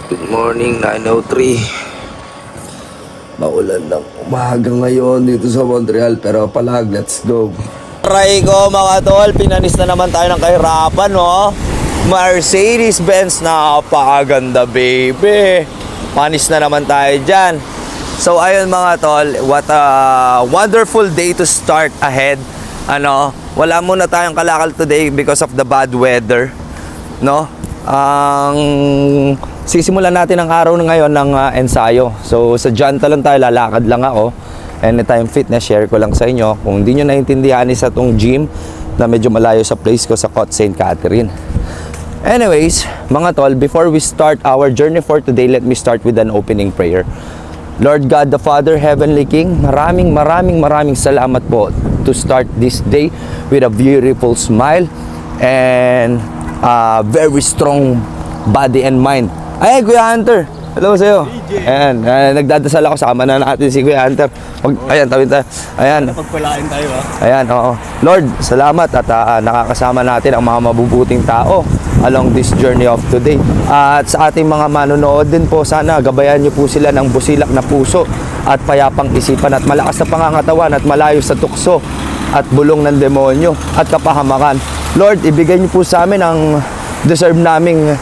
Good morning, 9:03. Maulan ng umaga ngayon dito sa Montreal, pero palag, let's go. Aray ko mga tol, pinanis na naman tayo ng kahirapan, no? Mercedes-Benz, napakaganda baby. Panis na naman tayo dyan. So ayun mga tol, what a wonderful day to start ahead. Wala muna tayong kalakal today because of the bad weather, no? Ang sisimulan natin ang araw na ngayon ng ensayo. So sa Janta lang tayo, lalakad lang ako. Anytime Fitness, share ko lang sa inyo. Kung hindi nyo naiintindihan, isa tong gym na medyo malayo sa place ko sa Cot St. Catherine. Anyways, mga tol, before we start our journey for today, let me start with an opening prayer. Lord God the Father, Heavenly King, maraming salamat po to start this day with a beautiful smile and very strong body and mind. Ay, Kuya Hunter! Hello sa'yo. Ayan, nagdadasal ako, sama na natin si Kuya Hunter. Ayan, tawin tayo. Ayan. Pagpalain tayo, ha? Ayan, oo. Lord, salamat at nakakasama natin ang mga mabubuting tao along this journey of today. At sa ating mga manonood din po, sana gabayan niyo po sila ng busilak na puso at payapang isipan at malakas na pangangatawan at malayo sa tukso at bulong ng demonyo at kapahamakan. Lord, ibigay niyo po sa amin ang deserve naming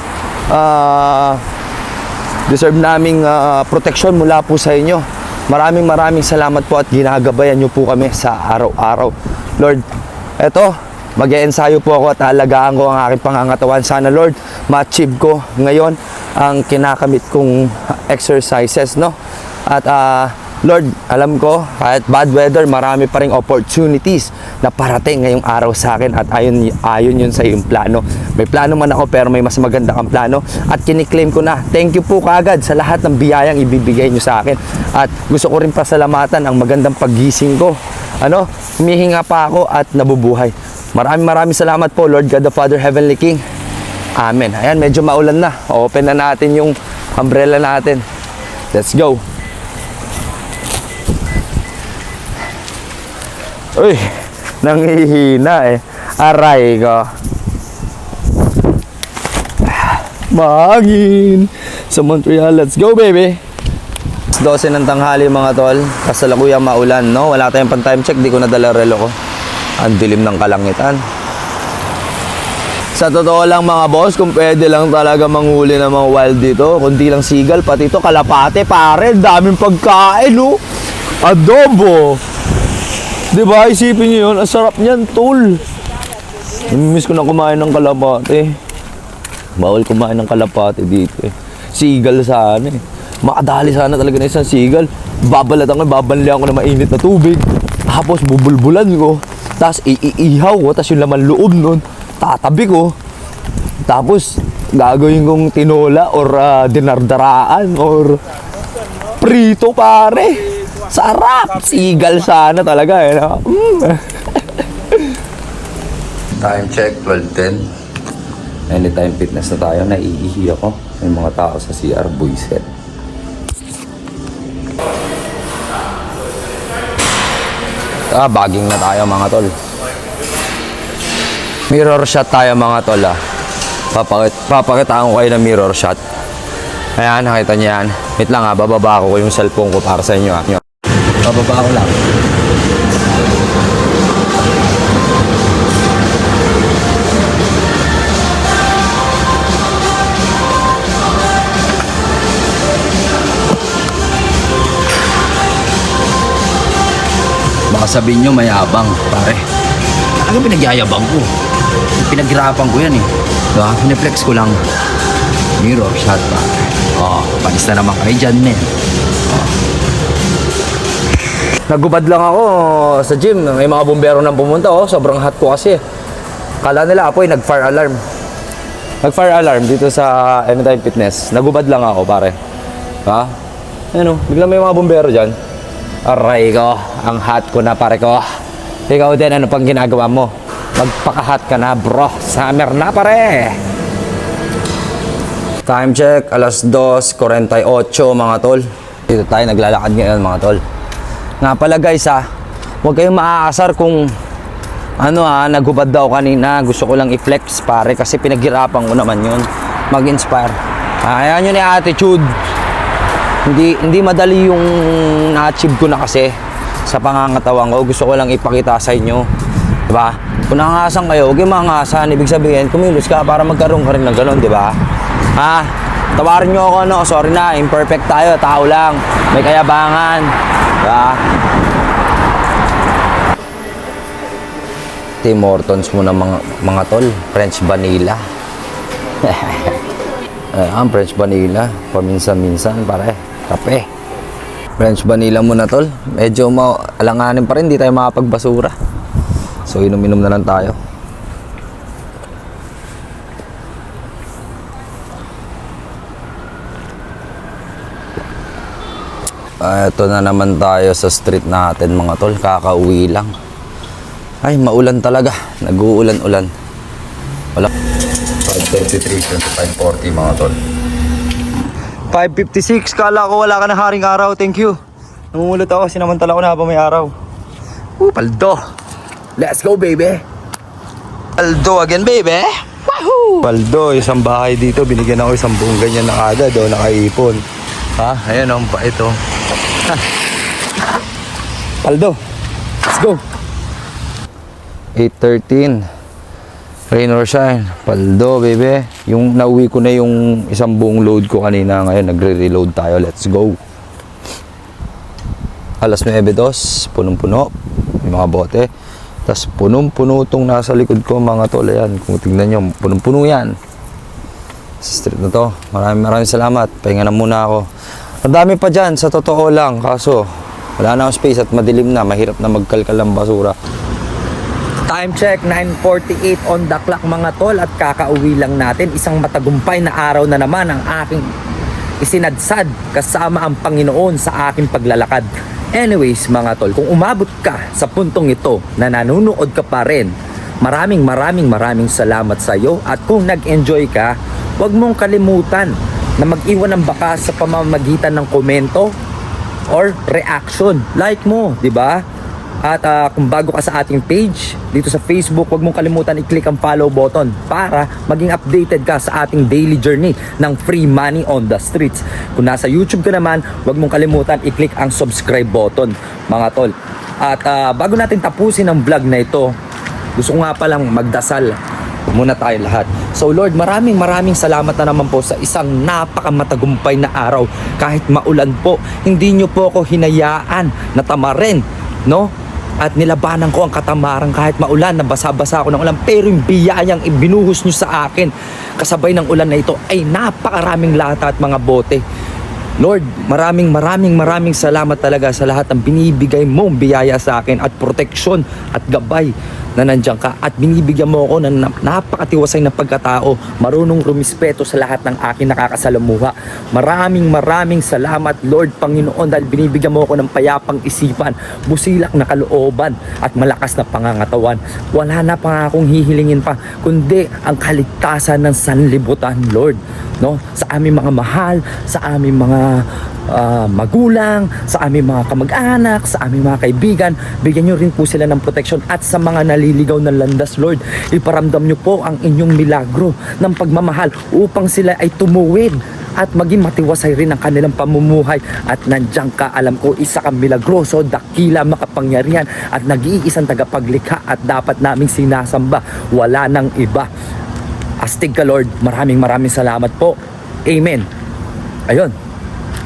protection mula po sa inyo. Maraming salamat po at ginagabayan niyo po kami sa araw-araw. Lord, eto, mag-e-ensayo po ako at alagaan ko ang aking pangangatawan. Sana, Lord, ma-achieve ko ngayon ang kinakamit kong exercises, no? At Lord, alam ko, kahit bad weather, marami pa ring opportunities na parating ngayong araw sa akin at ayon yun sa iyong plano. May plano man ako pero may mas maganda kang plano at kiniklaim ko na. Thank you po kaagad sa lahat ng biyayang ibibigay nyo sa akin. At gusto ko rin pasalamatan ang magandang paggising ko. Humihinga pa ako at nabubuhay. Maraming salamat po, Lord God the Father, Heavenly King. Amen. Ayan, medyo maulan na. Open na natin yung umbrella natin. Let's go. Uy, nangihina eh. Aray ko. Mahangin sa Montreal. Let's go, baby. 12 ng tanghali mga tol. Kasalukuyang maulan, no? Wala tayong pan-time check. Di ko nadala relo ko. Ang dilim ng kalangitan. Sa totoo lang mga boss, kung pwede lang talaga manghuli ng mga wild dito, kundi lang sigal, pati ito kalapate, pare. Daming pagkain, no? Adobo. Diba? Isipin nyo yun. Ang sarap niyan, tol. Miss ko na kumain ng kalapate. Bawal kumain ng kalapate dito eh. Sigal sana eh. Makadali sana talaga na isang sigal. Babalatan ko, babanlihan ko na mainit na tubig. Tapos bubulbulan ko. Tapos iihaw ko. Tapos yung laman loob nun, tatabi ko. Tapos gagawin kong tinola or dinardaraan or prito, pare. Sarap! Sigal sana talaga eh, no? Time check, 12:10. Anytime Fitness na tayo. Naiihi ako. May mga tao sa CR, buiset. Bagging na tayo mga tol. Mirror shot tayo mga tol, Papakitaan ko kayo ng mirror shot. Ayan, nakita niyo yan. Wait lang bababa ko yung cellphone ko para sa inyo. Bababa ko lang. Baka sabihin nyo mayabang, pare. Talaga pinagyayabang ko. Pinaghirapan ko yan eh. Diba? Pineflex ko lang. Mirror shot, pare. Panis na naman kayo dyan, men. Nagubad lang ako sa gym. May mga bumbero nang pumunta, sobrang hot ko kasi. Kala nila apoy, nag-fire alarm. Nag-fire alarm dito sa Anytime Fitness. Nagubad lang ako, pare. Ha? Biglang may mga bumbero dyan. Aray ko, ang hot ko na, pare ko. Ikaw din, ano pang ginagawa mo? Magpaka-hot ka na, bro. Summer na, pare. Time check, alas 2:48 mga tol. Dito tayo naglalakad ngayon mga tol. Nga pala guys huwag kayong maaasar kung naghubad daw kanina. Gusto ko lang i-flex pare kasi pinaghirapan ko naman yun. Mag-inspire. Ayan yun yung attitude. Hindi madali yung na-achieve ko na kasi sa pangangatawan ko. Gusto ko lang ipakita sa inyo. Diba? Kung nangangasan kayo, huwag yung mangangasan. Ibig sabihin, kumilos ka para magkaroon ka rin ng gano'n, diba? Ha? Tawarin nyo ako, no? Sorry na, imperfect tayo. Tao lang. May kayabangan. Diba? Tim Hortons muna mga tol. French vanilla. Ayan, French vanilla. Paminsan-minsan, pare. Kape. French vanilla muna, tol. Medyo alanganin pa rin. Di tayo makapagbasura. So, inom-inom na lang tayo. Ito na naman tayo sa street natin, mga tol. Kakauwi lang. Ay, maulan talaga. Nag-uulan-ulan. Wala. 5:23, 25:40 mga tol. 5:56. Kala ko wala ka na haring araw. Thank you. Namumulot ako. Sinamantala ko na habang may araw. Paldo. Let's go, baby. Paldo again, baby. Wahoo! Paldo, isang bahay dito. Binigyan ako isang buong ganyan na agad. Nakaipon. Ha? Ayan ang ito. Paldo. Let's go. 8:13. Rain or shine. Paldo, baby. Yung nauwi ko na yung isang buong load ko kanina. Ngayon, nagre-reload tayo. Let's go. Alas 9:02. Punong-puno. Yung mga bote. Tapos punong-puno itong nasa likod ko, mga tol. Ayan, kung tingnan nyo, punong-puno yan. Sa street na to. Maraming salamat. Pahinga na muna ako. Ang dami pa dyan, sa totoo lang. Kaso, wala na akong space at madilim na. Mahirap na magkalkal ang basura. Time check, 9:48 on the clock, mga tol. At kakauwi lang natin. Isang matagumpay na araw na naman ang aking isinadsad kasama ang Panginoon sa aking paglalakad. Anyways, mga tol, kung umabot ka sa puntong ito na nanonood ka pa rin, maraming salamat sa iyo. At kung nag-enjoy ka, huwag mong kalimutan na mag-iwan ng bakas sa pamamagitan ng komento or reaction. Like mo, di ba? At kung bago ka sa ating page dito sa Facebook, huwag mong kalimutan i-click ang follow button para maging updated ka sa ating daily journey ng free money on the streets. Kung nasa YouTube ka naman, huwag mong kalimutan i-click ang subscribe button, mga tol. At bago natin tapusin ang vlog na ito, gusto ko nga palang magdasal muna tayo lahat. So Lord, maraming salamat na naman po sa isang napakamatagumpay na araw. Kahit maulan po, hindi nyo po ako hinayaan na tamarin, no? At nilabanan ko ang katamaran kahit maulan, nabasa-basa ako ng ulan. Pero yung biyayang ibinuhos nyo sa akin kasabay ng ulan na ito ay napakaraming lata at mga bote. Lord, maraming salamat talaga sa lahat ng binibigay mong biyaya sa akin at proteksyon at gabay na nandiyan ka. At binibigyan mo ako ng napakatiwasay na pagkatao, marunong rumispeto sa lahat ng akin nakakasalamuha. Maraming salamat, Lord Panginoon, dahil binibigyan mo ako ng payapang isipan, busilak na kalooban at malakas na pangangatawan. Wala na pa akong hihilingin pa kundi ang kaligtasan ng sanlibutan, Lord, no? Sa aming mga mahal, sa aming mga magulang, sa aming mga kamag-anak, sa aming mga kaibigan, bigyan nyo rin po sila ng proteksyon. At sa mga naliligaw na landas, Lord, iparamdam nyo po ang inyong milagro ng pagmamahal upang sila ay tumuwid at maging matiwasay rin ang kanilang pamumuhay. At nandiyan ka, alam ko, isa kang milagroso, dakila, makapangyarihan at nag-iisang tagapaglikha at dapat naming sinasamba. Wala nang iba. Astig ka, Lord. Maraming salamat po. Amen. Ayun.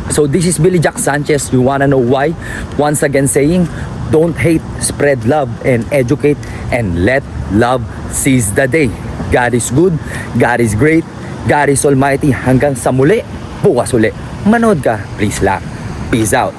So this is Billy Jack Sanchez. You wanna know why? Once again saying, don't hate, spread love, and educate, and let love seize the day. God is good, God is great, God is almighty. Hanggang sa muli, bukas uli. Manood ka, please lang. Peace out.